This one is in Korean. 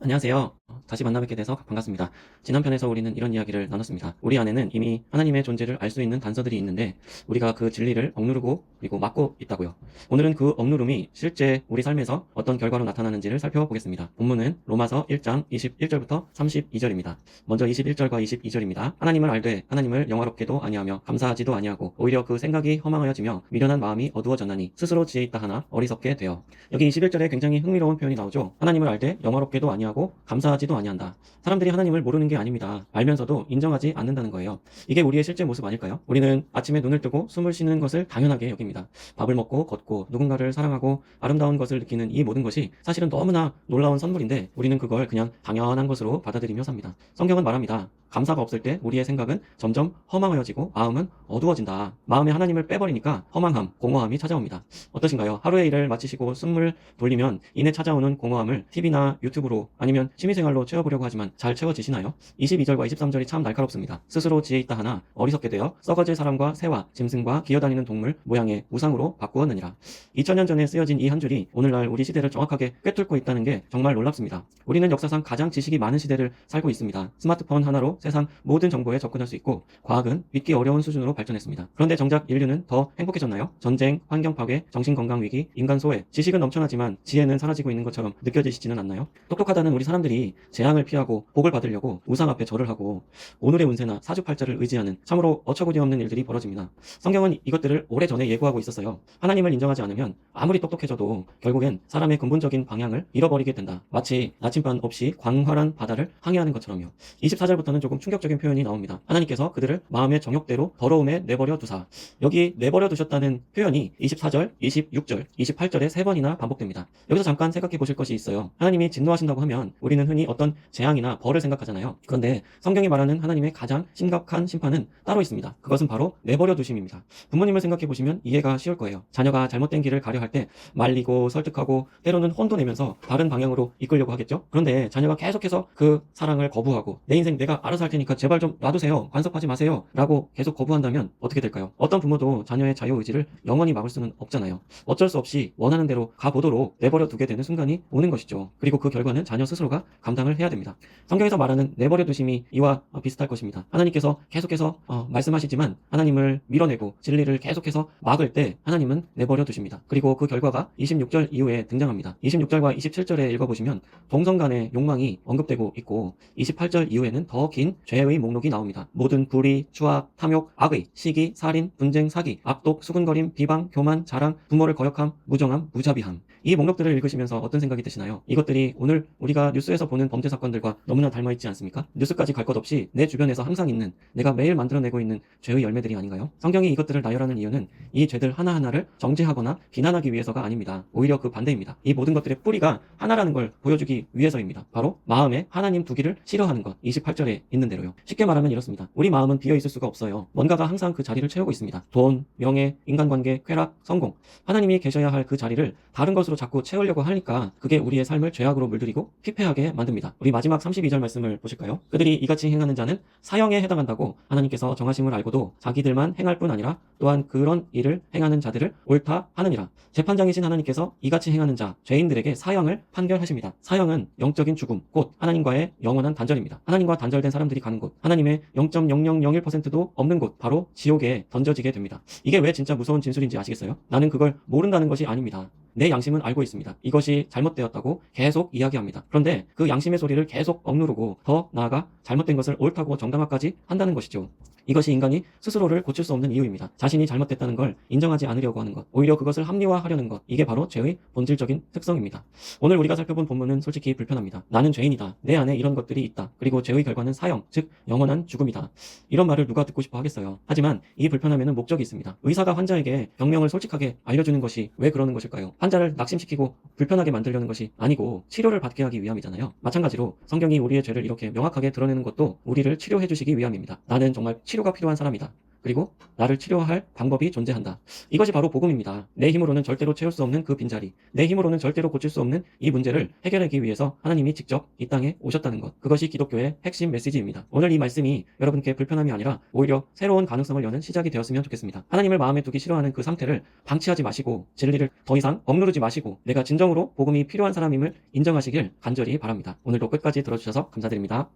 안녕하세요. 다시 만나뵙게 돼서 반갑습니다. 지난 편에서 우리는 이런 이야기를 나눴습니다. 우리 안에는 이미 하나님의 존재를 알 수 있는 단서들이 있는데 우리가 그 진리를 억누르고 그리고 막고 있다고요. 오늘은 그 억누름이 실제 우리 삶에서 어떤 결과로 나타나는지를 살펴보겠습니다. 본문은 로마서 1장 21절부터 32절입니다. 먼저 21절과 22절입니다. 하나님을 알되 하나님을 영화롭게도 아니하며 감사하지도 아니하고 오히려 그 생각이 허망하여지며 미련한 마음이 어두워졌나니 스스로 지혜 있다 하나 어리석게 되어. 여기 21절에 굉장히 흥미로운 표현이 나오죠. 하나님을 알되 영화롭게도 아니하고 감사하지도 아니한다. 사람들이 하나님을 모르는 게 아닙니다. 알면서도 인정하지 않는다는 거예요. 이게 우리의 실제 모습 아닐까요? 우리는 아침에 눈을 뜨고 숨을 쉬는 것을 당연하게 여깁니다. 밥을 먹고 걷고 누군가를 사랑하고 아름다운 것을 느끼는 이 모든 것이 사실은 너무나 놀라운 선물인데 우리는 그걸 그냥 당연한 것으로 받아들이며 삽니다. 성경은 말합니다. 감사가 없을 때 우리의 생각은 점점 허망해지고 마음은 어두워진다. 마음에 하나님을 빼버리니까 허망함, 공허함이 찾아옵니다. 어떠신가요? 하루의 일을 마치시고 숨을 돌리면 이내 찾아오는 공허함을 TV나 유튜브로 아니면 취미생활로 채워보려고 하지만 잘 채워지시나요? 22절과 23절이 참 날카롭습니다. 스스로 지혜 있다 하나 어리석게 되어 썩어질 사람과 새와 짐승과 기어다니는 동물 모양의 우상으로 바꾸었느니라. 2000년 전에 쓰여진 이 한 줄이 오늘날 우리 시대를 정확하게 꿰뚫고 있다는 게 정말 놀랍습니다. 우리는 역사상 가장 지식이 많은 시대를 살고 있습니다. 스마트폰 하나로 세상 모든 정보에 접근할 수 있고 과학은 믿기 어려운 수준으로 발전했습니다. 그런데 정작 인류는 더 행복해졌나요? 전쟁, 환경 파괴, 정신건강위기, 인간 소외, 지식은 넘쳐나지만 지혜는 사라지고 있는 것처럼 느껴지시지는 않나요? 똑똑하다는 우리 사람들이 재앙을 피하고 복을 받으려고 우상 앞에 절을 하고 오늘의 운세나 사주팔자를 의지하는 참으로 어처구니없는 일들이 벌어집니다. 성경은 이것들을 오래전에 예고하고 있었어요. 하나님을 인정하지 않으면 아무리 똑똑해져도 결국엔 사람의 근본적인 방향을 잃어버리게 된다. 마치 나침반 없이 광활한 바다를 항해하는 것처럼요. 24절부터는 조금 충격적인 표현이 나옵니다. 하나님께서 그들을 마음의 정욕대로 더러움에 내버려 두사. 여기 내버려 두셨다는 표현이 24절, 26절, 28절에 3번이나 반복됩니다. 여기서 잠깐 생각해 보실 것이 있어요. 하나님이 진노하신다고 하면 우리는 흔히 어떤 재앙이나 벌을 생각하잖아요. 그런데 성경이 말하는 하나님의 가장 심각한 심판은 따로 있습니다. 그것은 바로 내버려 두심입니다. 부모님을 생각해 보시면 이해가 쉬울 거예요. 자녀가 잘못된 길을 가려 할 때 말리고 설득하고 때로는 혼도 내면서 다른 방향으로 이끌려고 하겠죠. 그런데 자녀가 계속해서 그 사랑을 거부하고 내 인생 내가 알아서 할 테니까 제발 좀 놔두세요. 간섭하지 마세요. 라고 계속 거부한다면 어떻게 될까요? 어떤 부모도 자녀의 자유의지를 영원히 막을 수는 없잖아요. 어쩔 수 없이 원하는 대로 가보도록 내버려 두게 되는 순간이 오는 것이죠. 그리고 그 결과는 자녀 스스로가 감당을 해야 됩니다. 성경에서 말하는 내버려 두심이 이와 비슷할 것입니다. 하나님께서 계속해서 말씀하시지만 하나님을 밀어내고 진리를 계속해서 막을 때 하나님은 내버려 두십니다. 그리고 그 결과가 26절 이후에 등장합니다. 26절과 27절에 읽어보시면 동성 간의 욕망이 언급되고 있고 28절 이후에는 더 긴 죄의 목록이 나옵니다. 모든 불의, 추악, 탐욕, 악의, 시기, 살인, 분쟁, 사기, 악독, 수군거림, 비방, 교만, 자랑, 부모를 거역함, 무정함, 무자비함. 이 목록들을 읽으시면서 어떤 생각이 드시나요? 이것들이 오늘 우리가 뉴스에서 보는 범죄 사건들과 너무나 닮아있지 않습니까? 뉴스까지 갈 것 없이 내 주변에서 항상 있는 내가 매일 만들어내고 있는 죄의 열매들이 아닌가요? 성경이 이것들을 나열하는 이유는 이 죄들 하나하나를 정죄하거나 비난하기 위해서가 아닙니다. 오히려 그 반대입니다. 이 모든 것들의 뿌리가 하나라는 걸 보여주기 위해서입니다. 바로 마음에 하나님 두기를 싫어하는 것. 28절에 있는 대로요. 쉽게 말하면 이렇습니다. 우리 마음은 비어있을 수가 없어요. 뭔가가 항상 그 자리를 채우고 있습니다. 돈, 명예, 인간관계, 쾌락, 성공. 하나님이 계셔야 할 그 자리를 다른 것으로 자꾸 채우려고 하니까 그게 우리의 삶을 죄악으로 물들이고 피폐하게 만듭니다. 우리 마지막 32절 말씀을 보실까요? 그들이 이같이 행하는 자는 사형에 해당한다고 하나님께서 정하심을 알고도 자기들만 행할 뿐 아니라 또한 그런 일을 행하는 자들을 옳다 하느니라. 재판장이신 하나님께서 이같이 행하는 자, 죄인들에게 사형을 판결하십니다. 사형은 영적인 죽음, 곧 하나님과의 영원한 단절입니다. 하나님과 단절된 사람들이 가는 곳, 하나님의 0.0001%도 없는 곳, 바로 지옥에 던져지게 됩니다. 이게 왜 진짜 무서운 진술인지 아시겠어요? 나는 그걸 모른다는 것이 아닙니다. 내 양심은 알고 있습니다. 이것이 잘못되었다고 계속 이야기합니다. 그런데 그 양심의 소리를 계속 억누르고 더 나아가 잘못된 것을 옳다고 정당화까지 한다는 것이죠. 이것이 인간이 스스로를 고칠 수 없는 이유입니다. 자신이 잘못됐다는 걸 인정하지 않으려고 하는 것, 오히려 그것을 합리화하려는 것, 이게 바로 죄의 본질적인 특성입니다. 오늘 우리가 살펴본 본문은 솔직히 불편합니다. 나는 죄인이다. 내 안에 이런 것들이 있다. 그리고 죄의 결과는 사형, 즉 영원한 죽음이다. 이런 말을 누가 듣고 싶어 하겠어요. 하지만 이 불편함에는 목적이 있습니다. 의사가 환자에게 병명을 솔직하게 알려주는 것이 왜 그러는 것일까요? 환자를 낙심시키고 불편하게 만들려는 것이 아니고 치료를 받게 하기 위함이잖아요. 마찬가지로 성경이 우리의 죄를 이렇게 명확하게 드러내는 것도 우리를 치료해 주시기 위함입니다. 나는 정말 치료가 필요한 사람이다. 그리고 나를 치료할 방법이 존재한다. 이것이 바로 복음입니다. 내 힘으로는 절대로 채울 수 없는 그 빈자리, 내 힘으로는 절대로 고칠 수 없는 이 문제를 해결하기 위해서 하나님이 직접 이 땅에 오셨다는 것. 그것이 기독교의 핵심 메시지입니다. 오늘 이 말씀이 여러분께 불편함이 아니라 오히려 새로운 가능성을 여는 시작이 되었으면 좋겠습니다. 하나님을 마음에 두기 싫어하는 그 상태를 방치하지 마시고 진리를 더 이상 억누르지 마시고 내가 진정으로 복음이 필요한 사람임을 인정하시길 간절히 바랍니다. 오늘도 끝까지 들어주셔서 감사드립니다.